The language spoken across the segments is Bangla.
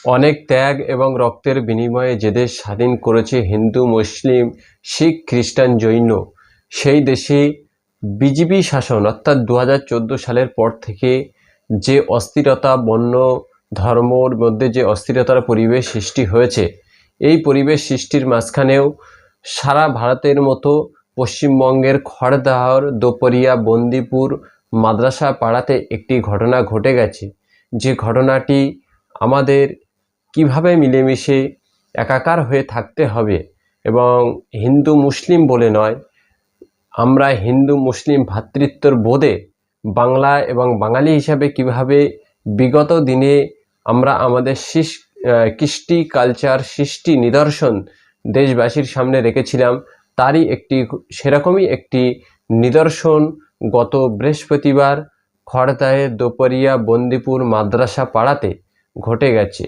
অনেক ত্যাগ এবং রক্তের বিনিময়ে যে দেশ স্বাধীন করেছে হিন্দু, মুসলিম, শিখ, খ্রিস্টান, জৈন, সেই দেশে বিজেপি শাসন অর্থাৎ 2014 সালের পর থেকে যে অস্থিরতা, বর্ণ, ধর্মর মধ্যে যে অস্থিরতার পরিবেশ সৃষ্টি হয়েছে, এই পরিবেশ সৃষ্টির মাঝখানেও সারা ভারতের মতো পশ্চিমবঙ্গের খড়দহ, দোপরিয়া, বন্দিপুর মাদ্রাসা পাড়াতে একটি ঘটনা ঘটে গেছে, যে ঘটনাটি আমাদের কিভাবে মিলেমিশে একাকার হয়ে থাকতে হবে এবং হিন্দু মুসলিম বলে নয়, আমরা হিন্দু মুসলিম ভ্রাতৃত্বর বোধে বাংলা এবং বাঙালি হিসাবে কিভাবে বিগত দিনে আমরা আমাদের কৃষ্টি কালচার, সৃষ্টি নিদর্শন দেশবাসীর সামনে রেখেছিলাম, তারই সেরকমই একটি নিদর্শন গত বৃহস্পতিবার খড়দাহে দোপরিয়া বন্দিপুর মাদ্রাসা পাড়াতে ঘটে গেছে।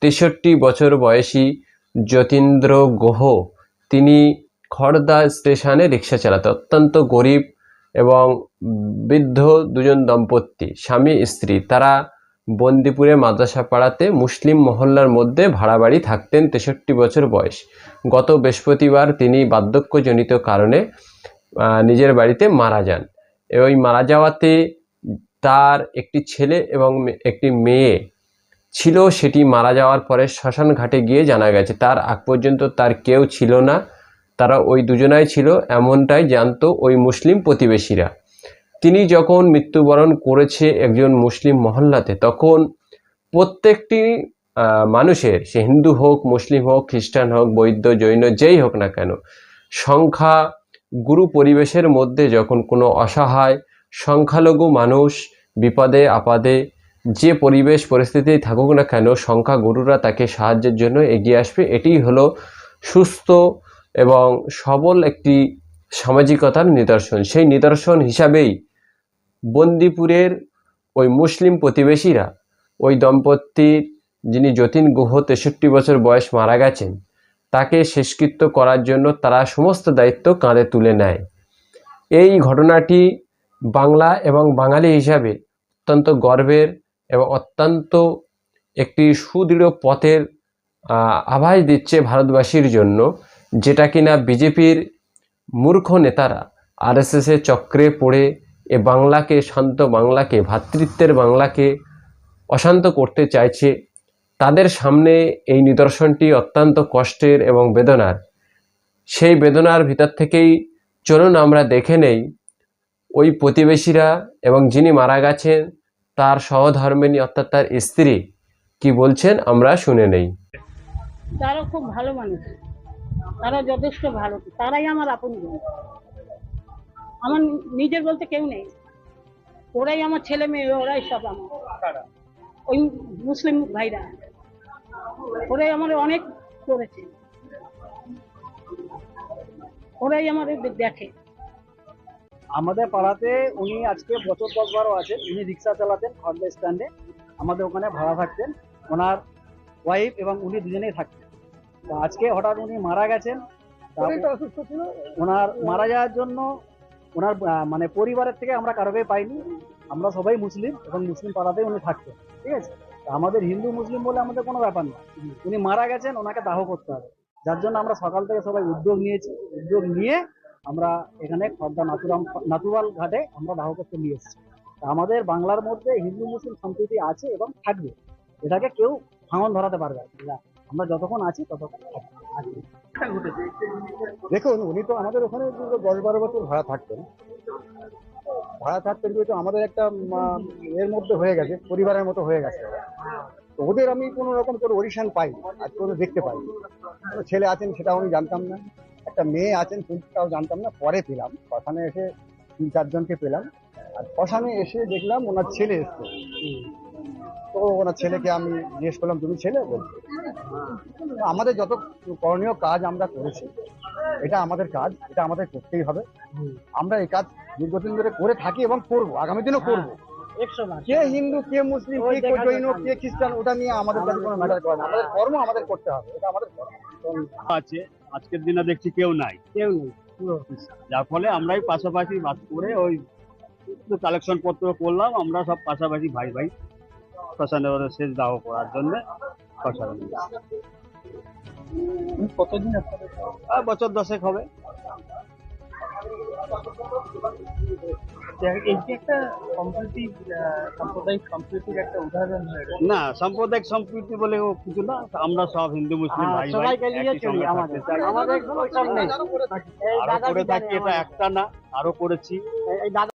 63 বছর বয়সী যতীন্দ্র গুহ, তিনি খড়দা স্টেশনে রিক্সা চালাতে, অত্যন্ত গরিব এবং বৃদ্ধ দুজন দম্পতি, স্বামী স্ত্রী, তারা বন্দিপুরে মাদ্রাসা পাড়াতে মুসলিম মহল্লার মধ্যে ভাড়া বাড়ি থাকতেন। 63 বছর বয়স। গত বৃহস্পতিবার তিনি বার্ধক্যজনিত কারণে নিজের বাড়িতে মারা যান। ওই মারা যাওয়াতে তার একটি ছেলে এবং একটি মেয়ে ছিল, সেটি মারা যাওয়ার পরে শ্মশান ঘাটে গিয়ে জানা গেছে তার আগ পর্যন্ত তার কেউ ছিল না, তারা ওই দুজনাই ছিল, এমনটাই জানতো ওই মুসলিম প্রতিবেশীরা। তিনি যখন মৃত্যুবরণ করেছে একজন মুসলিম মহল্লাতে, তখন প্রত্যেকটি মানুষের, সে হিন্দু হোক, মুসলিম হোক, খ্রিস্টান হোক, বৌদ্ধ, জৈন, যেই হোক না কেন, সংখ্যা গুরু পরিবেশের মধ্যে যখন কোনো অসহায় সংখ্যালঘু মানুষ বিপদে আপদে যে পরিবেশ পরিস্থিতি থাকুক না কেন, সংখ্যাগুরুরা তাকে সাহায্যের জন্য এগিয়ে আসবে। এটি হলো সুস্থ এবং সবল একটি সামাজিকতার নিদর্শন। সেই নিদর্শন হিসাবেই বন্দিপুরের ওই মুসলিম প্রতিবেশীরা ওই দম্পতির, যিনি যতীন গুহ 63 বছর বয়স মারা গেছেন, তাকে শেষকৃত্য করার জন্য তারা সমস্ত দায়িত্ব কাঁধে তুলে নেয়। এই ঘটনাটি বাংলা এবং বাঙালি হিসাবে অত্যন্ত গর্বের এবং অত্যন্ত একটি সুদৃঢ় পথের আভাস দিচ্ছে ভারতবাসীর জন্য, যেটা কিনা বিজেপির মূর্খ নেতারা আরএসএসের চক্রে পড়ে এ বাংলাকে, শান্ত বাংলাকে, ভ্রাতৃত্বের বাংলাকে অশান্ত করতে চাইছে। তাদের সামনে এই নিদর্শনটি অত্যন্ত কষ্টের এবং বেদনার। সেই বেদনার ভিতর থেকেই চলুন আমরা দেখে নেই ওই প্রতিবেশীরা এবং যিনি মারা গেছেন তার সহধর্মিণী অর্থাৎ তার স্ত্রী কি বলছেন, আমরা শুনে নেই। তারা খুব ভালো মানুষ, তারা যথেষ্ট ভালো, তারাই আমার আপনজন। আমার নিজের বলতে কেউ নেই, ওরাই আমার ছেলে মেয়ে, ওরাই সব আমার। ওই মুসলিম ভাইরা, ওরাই আমার অনেক করেছে, ওরাই আমার দেখে। আমাদের পাড়াতে উনি আজকে বছর 10-12 আছেন। উনি রিক্সা চালাতেন খড়দা স্ট্যান্ডে, আমাদের ওখানে ভাড়া থাকতেন। ওনার ওয়াইফ এবং উনি দুজনেই থাকতেন। তো আজকে হঠাৎ উনি মারা গেছেন। অসুস্থ ছিল, ওনার মারা যাওয়ার জন্য ওনার মানে পরিবারের থেকে আমরা কারোকে পাইনি। আমরা সবাই মুসলিম এবং মুসলিম পাড়াতেই উনি থাকতেন, ঠিক আছে। আমাদের হিন্দু মুসলিম বলে আমাদের কোনো ব্যাপার না। উনি মারা গেছেন, ওনাকে দাহ করতে হবে, যার জন্য আমরা সকাল থেকে সবাই উদ্যোগ নিয়েছি। উদ্যোগ নিয়ে আমরা এখানে খড়দা নাতুয়াল ঘাটে আমরা দাহ করতে নিয়ে এসেছি। আমাদের বাংলার মধ্যে হিন্দু মুসলিম সম্প্রীতি আছে এবং থাকবে, এটাকে কেউ ভাঙন ধরাতে পারবে না। আমরা যতক্ষণ আছি ততক্ষণ থাকবে। দেখুন, উনি তো আমাদের ওখানে 10-12 বছর ভাড়া থাকতেন কিন্তু আমাদের একটা এর মধ্যে হয়ে গেছে, পরিবারের মতো হয়ে গেছে। তো ওদের আমি কোনো রকম কোনো অডিশন পাই, আজকে ওদের দেখতে পাই। কোনো ছেলে আছেন সেটাও আমি জানতাম না, একটা মেয়ে আছেন সেটাও জানতাম না। পরে পেলাম, শ্মশানে এসে 3-4 জনকে পেলাম। আর শ্মশানে এসে দেখলাম ওনার ছেলে এসছে। তো ওনার ছেলেকে আমি জিজ্ঞেস করলাম, তুমি ছেলে? বলছে আমাদের যত করণীয় কাজ আমরা করেছি, এটা আমাদের কাজ, এটা আমাদের করতেই হবে। আমরা এই কাজ দীর্ঘদিন ধরে করে থাকি এবং করবো, আগামী দিনও করবো। কে হিন্দু, কে মুসলিম, কে জৈন, কে খ্রিস্টান, ওটা নিয়ে আমাদের কাছে কোনো ম্যাটার করে না। আমাদের কর্ম আমাদের করতে হবে, এটা আমাদের কর্ম আছে। আজকের দিনে দেখছি কেউ নাই, যার ফলে আমরাই পাশাপাশি বাস করে ওই কালেকশন পত্র করলাম। আমরা সব পাশাপাশি ভাই ভাই শ্মশানে শেষ দাহ করার জন্য অসাধারণ। কতদিন আপনাদের আর বছর 10 হবে। এটি একটা সম্প্রীতি সাম্প্রদায়িক সম্প্রীতির একটা উদাহরণ হয়ে গেছে। না, সাম্প্রদায়িক সম্প্রীতি বলে কিছু না, আমরা সব হিন্দু মুসলিম ভাই ভাই সবাইকে নিয়ে একই চলি সঙ্গে আমাদের থাকতে চাই। আমাদের ওইসব নেই। এই আরো দাদা করে কি জানে থাকি, এটা আমাদের? একটা না, আরো করেছি। এই দাদা